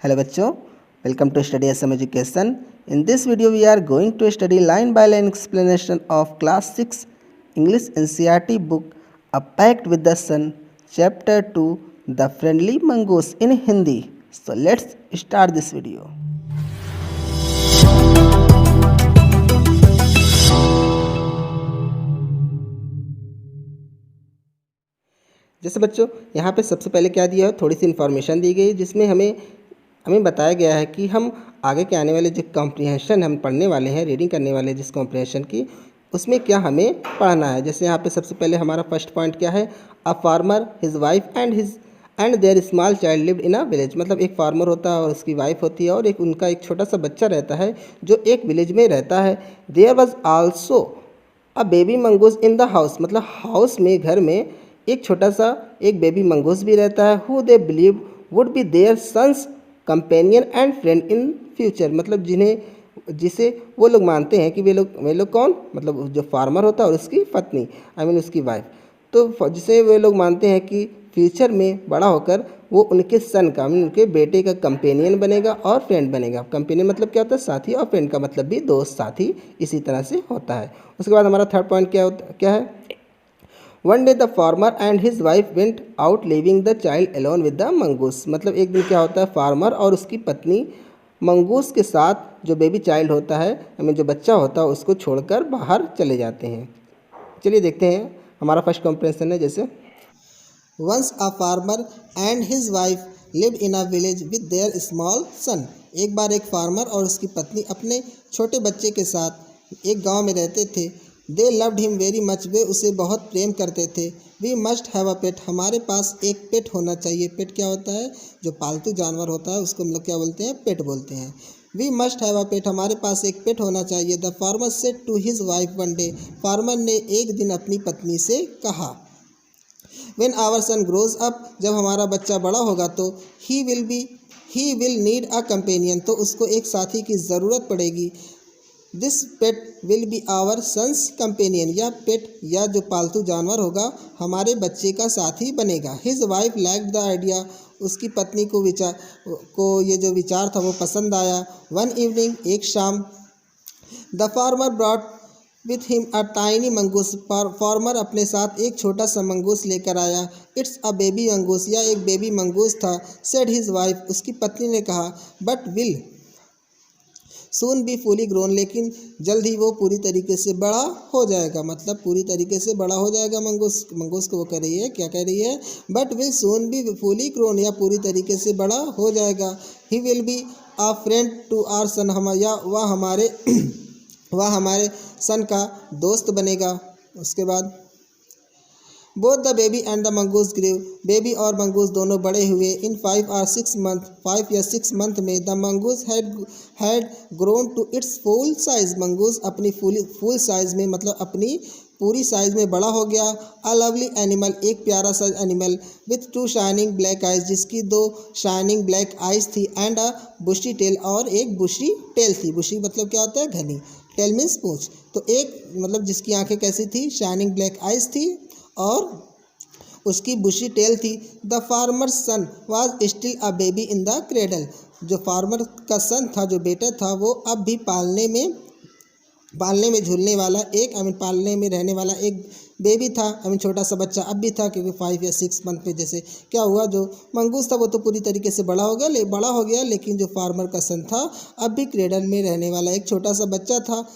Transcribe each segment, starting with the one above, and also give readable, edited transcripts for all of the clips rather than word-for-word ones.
Hello बच्चों, welcome to Study SM Education. In this video we are going to study line by line explanation of class 6 English NCERT book A Pact with the Sun chapter 2 The Friendly Mongoose in Hindi. So let's start this video. जैसे बच्चों यहाँ पे सबसे पहले क्या दिया है, थोड़ी सी इन्फॉर्मेशन दी गई जिसमें हमें बताया गया है कि हम आगे के आने वाले जो कॉम्प्रिहेंशन हम पढ़ने वाले हैं, रीडिंग करने वाले जिस कॉम्प्रिहेंशन की, उसमें क्या हमें पढ़ना है। जैसे यहाँ पे सबसे पहले हमारा फर्स्ट पॉइंट क्या है, a farmer his wife and their small child lived in a village. मतलब एक फार्मर होता है और उसकी वाइफ होती है और उनका एक छोटा सा बच्चा रहता है जो एक विलेज में रहता है। There was also a baby mongoose in the house. मतलब हाउस में, घर में एक छोटा सा एक बेबी मंगूस भी रहता है। Who they believe would be their son's companion and friend in future. मतलब जिसे वो लोग मानते हैं कि वे लोग कौन, मतलब जो फार्मर होता है और उसकी पत्नी, उसकी वाइफ, तो जिसे वे लोग मानते हैं कि फ्यूचर में बड़ा होकर वो उनके सन का, उनके बेटे का कंपेनियन बनेगा और फ्रेंड बनेगा। कंपेनियन मतलब क्या होता है, साथी, और फ्रेंड का मतलब भी दोस्त, साथी, इसी तरह से होता है। उसके बाद हमारा थर्ड पॉइंट क्या है, one day the farmer and his wife went out living the child alone with the mongoose. मतलब एक दिन क्या होता है, फार्मर और उसकी पत्नी मंगूस के साथ जो बेबी चाइल्ड होता है, जो बच्चा होता है, उसको छोड़कर बाहर चले जाते हैं। चलिए देखते हैं हमारा फर्स्ट कॉम्प्रिहेंशन है। जैसे once a farmer and his wife lived in a village with their small son. एक बार एक फार्मर और उसकी पत्नी अपने छोटे बच्चे के साथ एक गांव में रहते थे। They loved him very much. वे उसे बहुत प्रेम करते थे। We must have a pet. हमारे पास एक पेट होना चाहिए। पेट क्या होता है, जो पालतू जानवर होता है उसको हम लोग क्या बोलते हैं, पेट बोलते हैं। We must have a pet. हमारे पास एक पेट होना चाहिए। The farmer said to his wife one day. फार्मर ने एक दिन अपनी पत्नी से कहा, when our son grows up. जब हमारा बच्चा बड़ा होगा तो he will need a companion. तो उसको एक साथी की ज़रूरत पड़ेगी। This pet will be our son's companion. यह पेट या जो पालतू जानवर होगा हमारे बच्चे का साथी बनेगा। His wife liked the idea. उसकी पत्नी को ये जो विचार था वो पसंद आया। वन इवनिंग, एक शाम, the farmer brought with him a tiny mongoose. Farmer अपने साथ एक छोटा सा मंगूस लेकर आया। It's a baby mongoose. यह एक बेबी मंगूस था। Said his wife. उसकी पत्नी ने कहा, but will soon be fully grown. लेकिन जल्द ही वो पूरी तरीके से बड़ा हो जाएगा। मतलब पूरी तरीके से बड़ा हो जाएगा मंगूस को वो कह रही है, क्या कह रही है, but will soon be fully grown. या पूरी तरीके से बड़ा हो जाएगा। He will be a friend to our son. वह हमारे सन का दोस्त बनेगा। उसके बाद both the baby and the mongoose grew. Baby और मंगूस दोनों बड़े हुए। इन 5 or 6 मंथ, 5 या 6 मंथ में the mongoose had grown to its full size. Mongoose अपनी फुल साइज में, मतलब अपनी पूरी साइज में बड़ा हो गया। A lovely animal. एक प्यारा सा animal. With 2 shining black eyes. जिसकी 2 शाइनिंग ब्लैक आइज थी। And a bushy tail. और एक बुशी टेल थी। बुशी मतलब क्या होता है, घनी। टेल मीन्स पूंछ। तो एक मतलब जिसकी आंखें कैसी थी, शाइनिंग ब्लैक आइज थी और उसकी बुशी टेल थी। The farmer son was still a baby in the cradle. जो फार्मर का सन था, जो बेटा था, वो अब भी पालने में झूलने वाला पालने में रहने वाला एक बेबी था। छोटा सा बच्चा अब भी था, क्योंकि 5 या 6 मंथ में जैसे क्या हुआ, जो मंगूस था वो तो पूरी तरीके से बड़ा हो गया, लेकिन जो फार्मर का सन था अब भी क्रेडल में रहने वाला एक छोटा सा बच्चा था।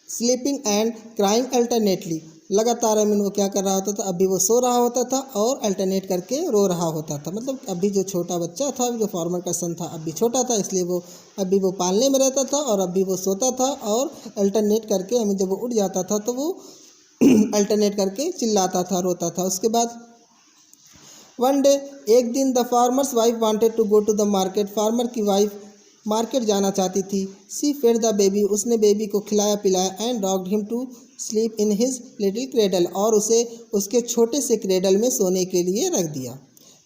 Sleeping and crying alternately. लगातार वो क्या कर रहा होता था, अभी वो सो रहा होता था और अल्टरनेट करके रो रहा होता था। मतलब अभी जो छोटा बच्चा था, जो फार्मर का सन था, अभी छोटा था, इसलिए वो अभी वो पालने में रहता था और अभी वो सोता था और अल्टरनेट करके जब वो उठ जाता था तो वो अल्टरनेट करके चिल्लाता था, रोता था। उसके बाद वन डे, एक दिन, the farmer's wife wanted to go to the market. Farmer की वाइफ मार्केट जाना चाहती थी। She fed the baby. उसने बेबी को खिलाया पिलाया। And dogged him to sleep in his little cradle. और उसे उसके छोटे से क्रेडल में सोने के लिए रख दिया।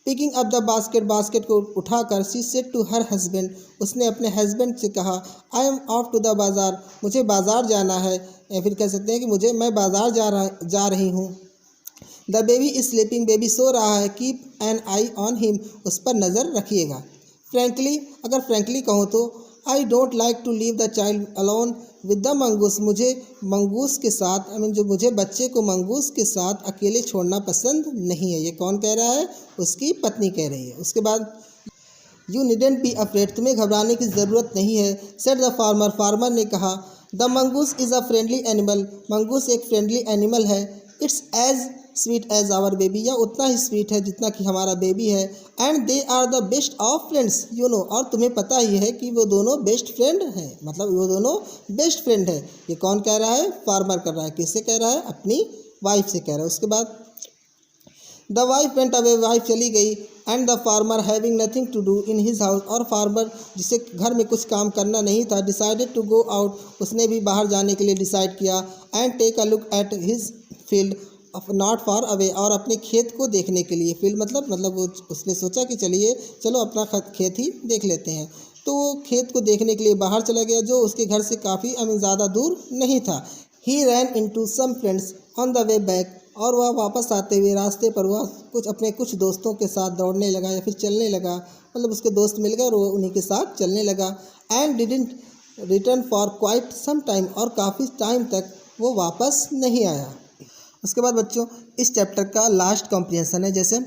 पिकिंग अप द बास्केट को उठाकर she said to her husband. उसने अपने हस्बैंड से कहा, I am off to the bazaar. मुझे बाज़ार जाना है, या फिर कह सकते हैं कि मैं बाज़ार जा रही हूँ। The baby is sleeping. Baby सो रहा है। Keep an eye on him. उस पर नज़र रखिएगा। फ्रेंकली, अगर फ्रेंकली कहूँ तो I don't like to leave the child alone with the mongoose, मुझे मंगूस के साथ जो मुझे बच्चे को मंगूस के साथ अकेले छोड़ना पसंद नहीं है। ये कौन कह रहा है? उसकी पत्नी कह रही है। उसके बाद यू नीडेंट बी अफ्रेड, तुम्हें घबराने की ज़रूरत नहीं है। सेड द फार्मर, फार्मर ने कहा। The mongoose is a friendly animal, mongoose एक फ्रेंडली एनिमल है। It's as sweet as our baby, यह उतना ही स्वीट है जितना कि हमारा बेबी है। And they are the best of friends, you know, और तुम्हें पता ही है कि वो दोनों बेस्ट फ्रेंड हैं, मतलब वो दोनों बेस्ट फ्रेंड है। ये कौन कह रहा है? फार्मर कर रहा है। किससे कह रहा है? अपनी वाइफ से कह रहा है। उसके बाद the wife went away, wife चली गई। And the farmer having nothing to do in his house, और फार्मर जिसे घर में कुछ काम करना नहीं था, डिसाइडेड टू गो आउट, उसने भी बाहर जाने के लिए डिसाइड किया। And take a look at his field not far away, और अपने खेत को देखने के लिए, फील्ड मतलब वो उसने सोचा कि चलो अपना खेत ही देख लेते हैं। तो वो खेत को देखने के लिए बाहर चला गया, जो उसके घर से काफ़ी ज़्यादा दूर नहीं था। He ran into some friends on the way back, और वह वापस आते हुए रास्ते पर वह कुछ दोस्तों के साथ दौड़ने लगा या फिर चलने लगा, मतलब उसके दोस्त मिल गए और वो उन्हीं के साथ चलने लगा। And didn't return for quite some time, और काफ़ी टाइम तक वो वापस नहीं आया। उसके बाद बच्चों इस चैप्टर का लास्ट कॉम्प्रिहेंशन है। जैसे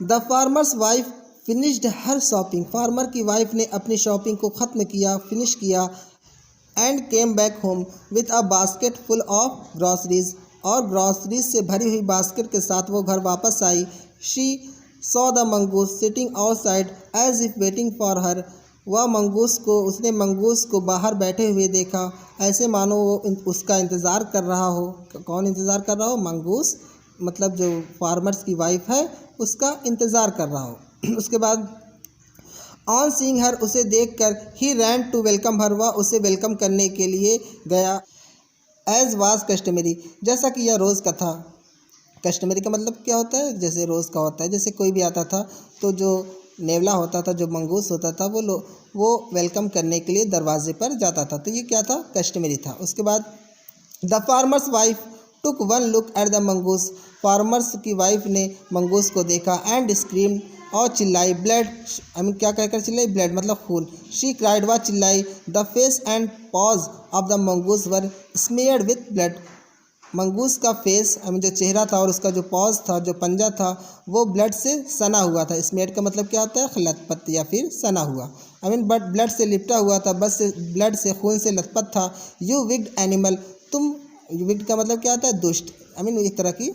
the farmer's wife finished her shopping, farmer की वाइफ ने अपनी शॉपिंग को ख़त्म किया, फिनिश किया। And came back home with a basket full of groceries, और ग्रॉसरीज से भरी हुई बास्केट के साथ वो घर वापस आई। She saw the mongoose sitting outside as if waiting for her, उसने मंगूस को बाहर बैठे हुए देखा, ऐसे मानो वो उसका इंतज़ार कर रहा हो। कौन इंतज़ार कर रहा हो? मंगूस, मतलब जो फार्मर्स की वाइफ है उसका इंतज़ार कर रहा हो। उसके बाद ऑन सीइंग हर, उसे देखकर ही रैन टू वेलकम हर, वह उसे वेलकम करने के लिए गया। एज वाज कस्टमरी, जैसा कि यह रोज़ का था। कस्टमरी का मतलब क्या होता है? जैसे रोज़ का होता है, जैसे कोई भी आता था तो जो नेवला होता था, जो मंगूस होता था, वो वेलकम करने के लिए दरवाजे पर जाता था। तो ये क्या था? कस्टमरी था। उसके बाद the farmer's wife took one look at the mongoose, farmers की वाइफ ने मंगूस को देखा। एंड स्क्रीम, और चिल्लाई। ब्लड, क्या कहकर चिल्लाई? ब्लड मतलब खून। शी क्राइड, वह चिल्लाई। The face and paws of the mongoose were smeared with blood, mongoose का फेस जो चेहरा था और उसका जो पॉज था, जो पंजा था, वो ब्लड से सना हुआ था। स्मेयर्ड का मतलब क्या होता है? लथपथ या फिर सना हुआ। बट ब्लड से लिपटा हुआ था, बस से ब्लड से, खून से लथपथ था। यू विक्ड एनिमल, तुम, विक्ड का मतलब क्या होता है? दुष्ट, एक तरह की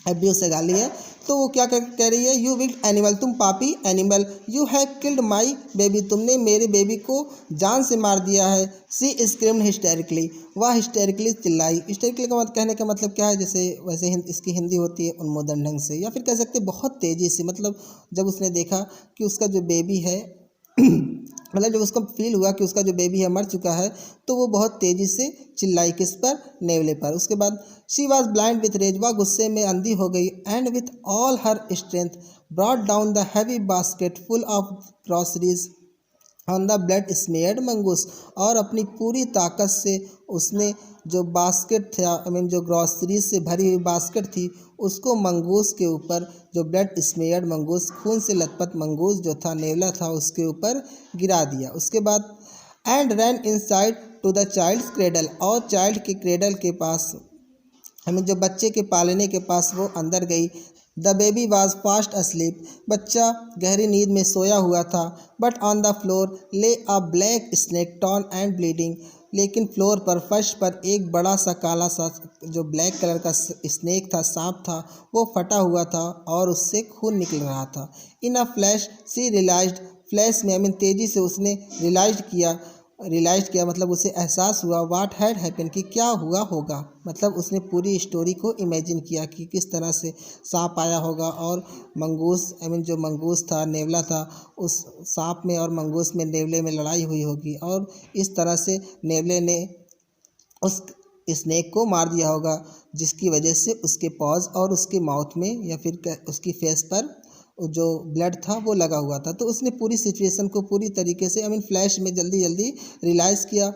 अब्यूज से गाली है। तो वो क्या कह रही है? यू विक्ड एनिमल, तुम पापी animal. You have killed my baby, तुमने मेरे बेबी को जान से मार दिया है। सी स्क्रीम्ड हिस्टेरिकली, वह हिस्टेरिकली चिल्लाई। हिस्टेरिकली का मतलब, कहने का मतलब क्या है? जैसे वैसे इसकी हिंदी होती है उन्मोदन ढंग से, या फिर कह सकते बहुत तेज़ी से, मतलब जब उसने देखा कि उसका जो बेबी है मतलब जब उसको फील हुआ कि उसका जो बेबी है मर चुका है, तो वो बहुत तेज़ी से चिल्लाई। किस पर? नेवले पर। उसके बाद she was blind with rage, वह गुस्से में अंधी हो गई। And with all her strength brought down the heavy basket full of groceries on the blood smeared mongoose, और अपनी पूरी ताकत से उसने जो बास्केट था, जो ग्रॉसरीज से भरी हुई बास्केट थी, उसको मंगूस के ऊपर, जो ब्लड स्मेयर्ड मंगूस, खून से लथपथ मंगूस जो था, नेवला था, उसके ऊपर गिरा दिया। उसके बाद and ran inside to the child's cradle, और चाइल्ड के क्रेडल के पास, जो बच्चे के पालने के पास वो अंदर गई। The baby was fast asleep, बच्चा गहरी नींद में सोया हुआ था। बट ऑन द फ्लोर ले अ black snake torn and bleeding, लेकिन फ्लोर पर, फर्श पर एक बड़ा सा काला सा जो ब्लैक कलर का स्नेक था, सांप था, वो फटा हुआ था और उससे खून निकल रहा था। In a flash she realized, flash में तेज़ी से उसने रियलाइज किया मतलब उसे एहसास हुआ। व्हाट हैड हैपन, कि क्या हुआ होगा, मतलब उसने पूरी स्टोरी को इमेजिन किया कि किस तरह से सांप आया होगा और मंगूस, जो मंगूस था, नेवला था, उस सांप में और मंगूस में, नेवले में लड़ाई हुई होगी, और इस तरह से नेवले ने उस स्नेक को मार दिया होगा, जिसकी वजह से उसके पॉज और उसके माउथ में या फिर उसकी फेस पर जो ब्लड था वो लगा हुआ था। तो उसने पूरी सिचुएशन को पूरी तरीके से फ्लैश में जल्दी रियलाइज़ किया।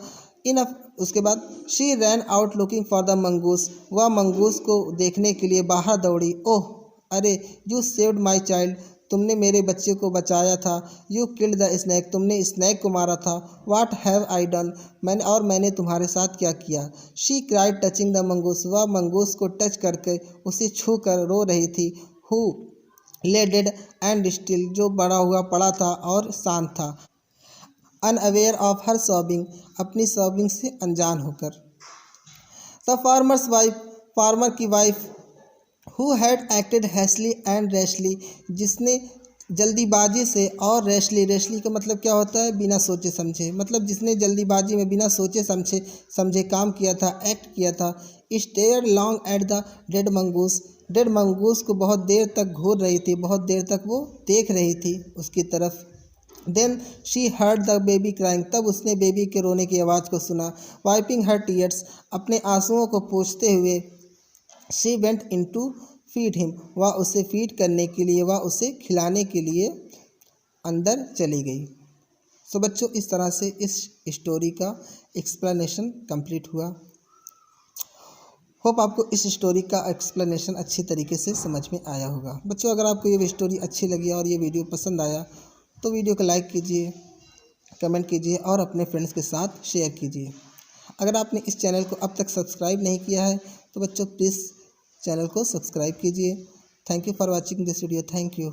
उसके बाद she ran out looking for the mongoose, वह मंगूस को देखने के लिए बाहर दौड़ी। ओह अरे, यू सेव्ड माई चाइल्ड, तुमने मेरे बच्चे को बचाया था। यू किल्ड द स्नैक, तुमने स्नैक को मारा था। व्हाट हैव आई डन, मैंने तुम्हारे साथ क्या किया। She cried touching the mongoose, वह मंगूस को टच करके उसे छू कर रो रही थी। हु ले डेड एंड स्टिल, जो बड़ा हुआ पड़ा था और शांत था। अनअवेयर ऑफ हर सॉबिंग, अपनी सॉबिंग से अनजान होकर। द फार्मर्स वाइफ, फार्मर की wife. Who had acted hastily and rashly, जिसने जल्दीबाजी से और रैशली का मतलब क्या होता है, बिना सोचे समझे, मतलब जिसने जल्दीबाजी में बिना सोचे समझे काम किया था, एक्ट किया था। Stare long at the dead mongoose, dead mongoose को बहुत देर तक घूर रही थी, बहुत देर तक वो देख रही थी उसकी तरफ। Then she heard the baby crying, तब उसने बेबी के रोने की आवाज़ को सुना। वाइपिंग हर टीयर्स, अपने आंसुओं को पोंछते हुए। She went in to feed him, वह उसे फीड करने के लिए, वह उसे खिलाने के लिए अंदर चली गई। सो बच्चों, इस तरह से इस स्टोरी का एक्सप्लेनेशन कंप्लीट हुआ। होप आपको इस स्टोरी का एक्सप्लेनेशन अच्छी तरीके से समझ में आया होगा। बच्चों, अगर आपको ये स्टोरी अच्छी लगी और ये वीडियो पसंद आया तो वीडियो को लाइक कीजिए, कमेंट कीजिए और अपने फ्रेंड्स के साथ शेयर कीजिए। अगर आपने इस चैनल को अब तक सब्सक्राइब नहीं किया है तो बच्चों प्लीज़ चैनल को सब्सक्राइब कीजिए। Thank you for watching this video. Thank you.